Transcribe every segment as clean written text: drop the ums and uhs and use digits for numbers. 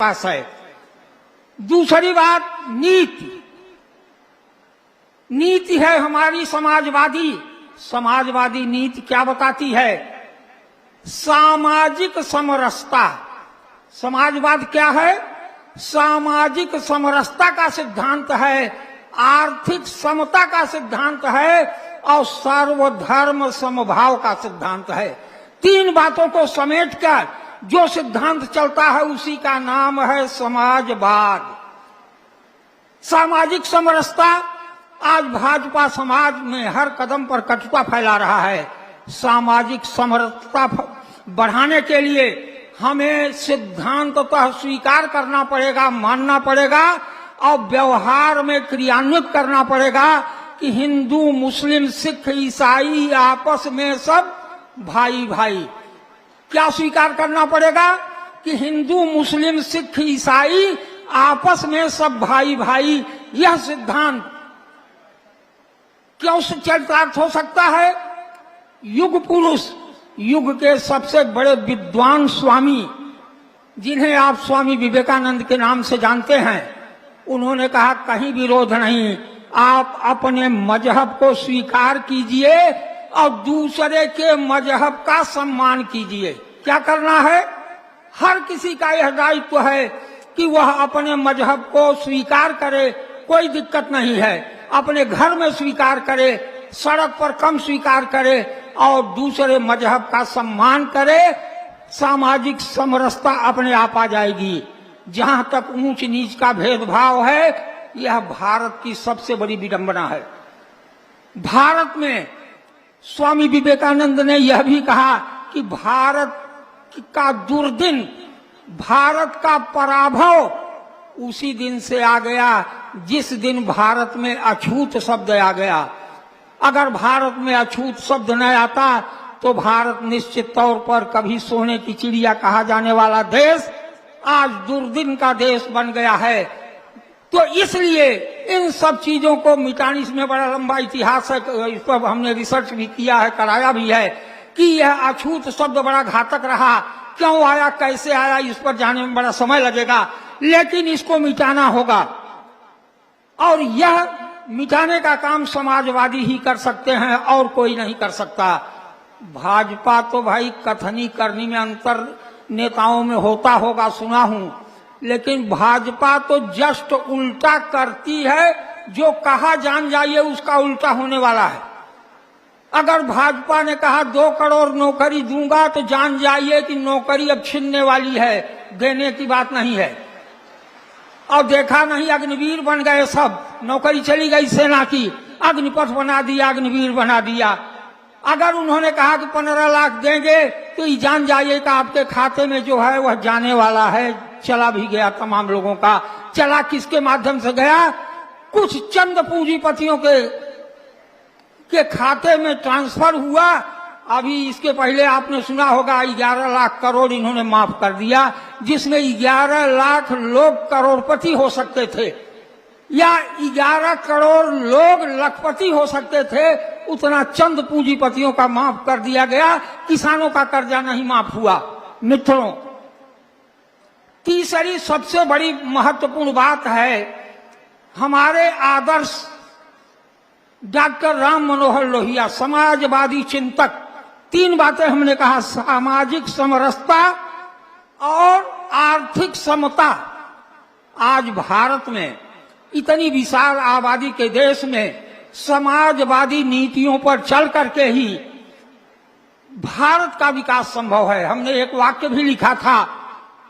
पास है। दूसरी बात नीति, नीति है हमारी समाजवादी। समाजवादी नीति क्या बताती है? सामाजिक समरसता। समाजवाद क्या है? सामाजिक समरसता का सिद्धांत है, आर्थिक समता का सिद्धांत है और सर्वधर्म समभाव का सिद्धांत है। तीन बातों को समेटकर जो सिद्धांत चलता है उसी का नाम है समाजवाद। सामाजिक समरसता, आज भाजपा समाज में हर कदम पर कटुता फैला रहा है। सामाजिक समरसता बढ़ाने के लिए हमें सिद्धांततः स्वीकार करना पड़ेगा, मानना पड़ेगा और व्यवहार में क्रियान्वित करना पड़ेगा कि हिंदू, मुस्लिम, सिख, ईसाई आपस में सब भाई भाई। क्या स्वीकार करना पड़ेगा? कि हिंदू, मुस्लिम, सिख, ईसाई आपस में सब भाई भाई। यह सिद्धांत क्यों चरितार्थ हो सकता है? युग पुरुष, युग के सबसे बड़े विद्वान स्वामी, जिन्हें आप स्वामी विवेकानंद के नाम से जानते हैं, उन्होंने कहा कहीं विरोध नहीं, आप अपने मजहब को स्वीकार कीजिए और दूसरे के मजहब का सम्मान कीजिए। क्या करना है? हर किसी का यह दायित्व है कि वह अपने मजहब को स्वीकार करे, कोई दिक्कत नहीं है। अपने घर में स्वीकार करे, सड़क पर कम स्वीकार करे और दूसरे मजहब का सम्मान करे। सामाजिक समरसता अपने आप आ जाएगी। जहां तक ऊंच नीच का भेदभाव है, यह भारत की सबसे बड़ी विडंबना है। भारत में स्वामी विवेकानंद ने यह भी कहा कि भारत का दुर्दिन, भारत का पराभव उसी दिन से आ गया जिस दिन भारत में अछूत शब्द आ गया। अगर भारत में अछूत शब्द न आता तो भारत निश्चित तौर पर कभी सोने की चिड़िया कहा जाने वाला देश आज दुर्दिन का देश बन गया है। तो इसलिए इन सब चीजों को मिटाने, इसमें बड़ा लंबा इतिहास है, इस पर हमने रिसर्च भी किया है, कराया भी है कि यह अछूत शब्द बड़ा घातक रहा। क्यों आया, कैसे आया, इस पर जाने में बड़ा समय लगेगा, लेकिन इसको मिटाना होगा। और यह मिटाने का काम समाजवादी ही कर सकते हैं और कोई नहीं कर सकता। भाजपा तो भाई कथनी करनी में अंतर नेताओं में होता होगा, सुना हूं, लेकिन भाजपा तो जस्ट उल्टा करती है। जो कहा जान जाइए उसका उल्टा होने वाला है। अगर भाजपा ने कहा 2 करोड़ नौकरी दूंगा तो जान जाइए कि नौकरी अब छीनने वाली है, देने की बात नहीं है। और देखा नहीं, अग्निवीर बन गए सब, नौकरी चली गई सेना की, अग्निपथ बना दिया, अग्निवीर बना दिया। अगर उन्होंने कहा कि 15 लाख देंगे तो ये जान जाइए कि आपके खाते में जो है वह जाने वाला है, चला भी गया तमाम लोगों का। चला किसके माध्यम से गया? कुछ चंद पूंजीपतियों के खाते में ट्रांसफर हुआ। अभी इसके पहले आपने सुना होगा 11 लाख करोड़ इन्होंने माफ कर दिया, जिसमें 11 लाख लोग करोड़पति हो सकते थे या 11 करोड़ लोग लखपति हो सकते थे। उतना चंद पूंजीपतियों का माफ कर दिया गया, किसानों का कर्जा नहीं माफ हुआ। मित्रों, तीसरी सबसे बड़ी महत्वपूर्ण बात है हमारे आदर्श डॉक्टर राम मनोहर लोहिया, समाजवादी चिंतक। 3 बातें हमने कहा, सामाजिक समरसता और आर्थिक समता। आज भारत में इतनी विशाल आबादी के देश में समाजवादी नीतियों पर चल करके ही भारत का विकास संभव है। हमने एक वाक्य भी लिखा था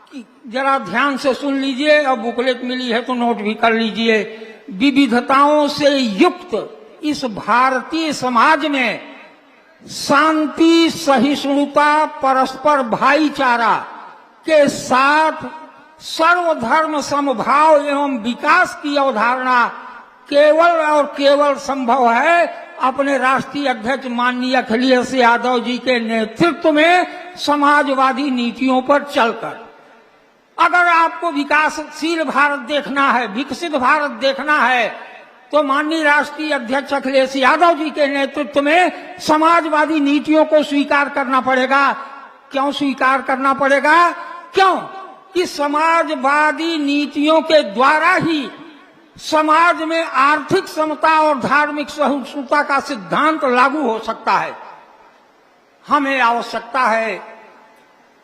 कि जरा ध्यान से सुन लीजिए, और बुकलेट मिली है तो नोट भी कर लीजिए। विविधताओं से युक्त इस भारतीय समाज में शांति, सहिष्णुता, परस्पर भाईचारा के साथ सर्वधर्म समभाव एवं विकास की अवधारणा केवल और केवल संभव है अपने राष्ट्रीय अध्यक्ष माननीय अखिलेश यादव जी के नेतृत्व में समाजवादी नीतियों पर चलकर। अगर आपको विकासशील भारत देखना है, विकसित भारत देखना है, तो माननीय राष्ट्रीय अध्यक्ष अखिलेश यादव जी के नेतृत्व में समाजवादी नीतियों को स्वीकार करना पड़ेगा। क्यों स्वीकार करना पड़ेगा? क्यों? कि समाजवादी नीतियों के द्वारा ही समाज में आर्थिक समता और धार्मिक सहिष्णुता का सिद्धांत लागू हो सकता है। हमें आवश्यकता है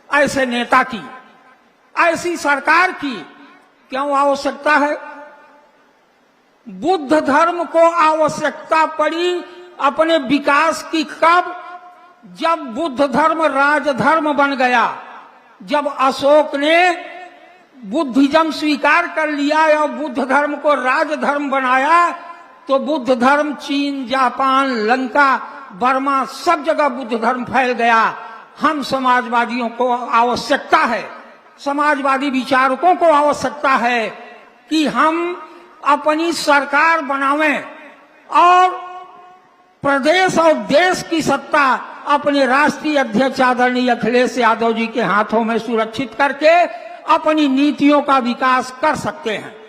ऐसे नेता की, ऐसी सरकार की। क्यों आवश्यकता है? बुद्ध धर्म को आवश्यकता पड़ी अपने विकास की कब? जब बुद्ध धर्म राजधर्म बन गया, जब अशोक ने बुद्धिज्म स्वीकार कर लिया और बुद्ध धर्म को राजधर्म बनाया, तो बुद्ध धर्म चीन, जापान, लंका, बर्मा सब जगह बुद्ध धर्म फैल गया। हम समाजवादियों को आवश्यकता है, समाजवादी विचारकों को आवश्यकता है कि हम अपनी सरकार बनावें और प्रदेश और देश की सत्ता अपने राष्ट्रीय अध्यक्ष आदरणीय अखिलेश यादव जी के हाथों में सुरक्षित करके अपनी नीतियों का विकास कर सकते हैं।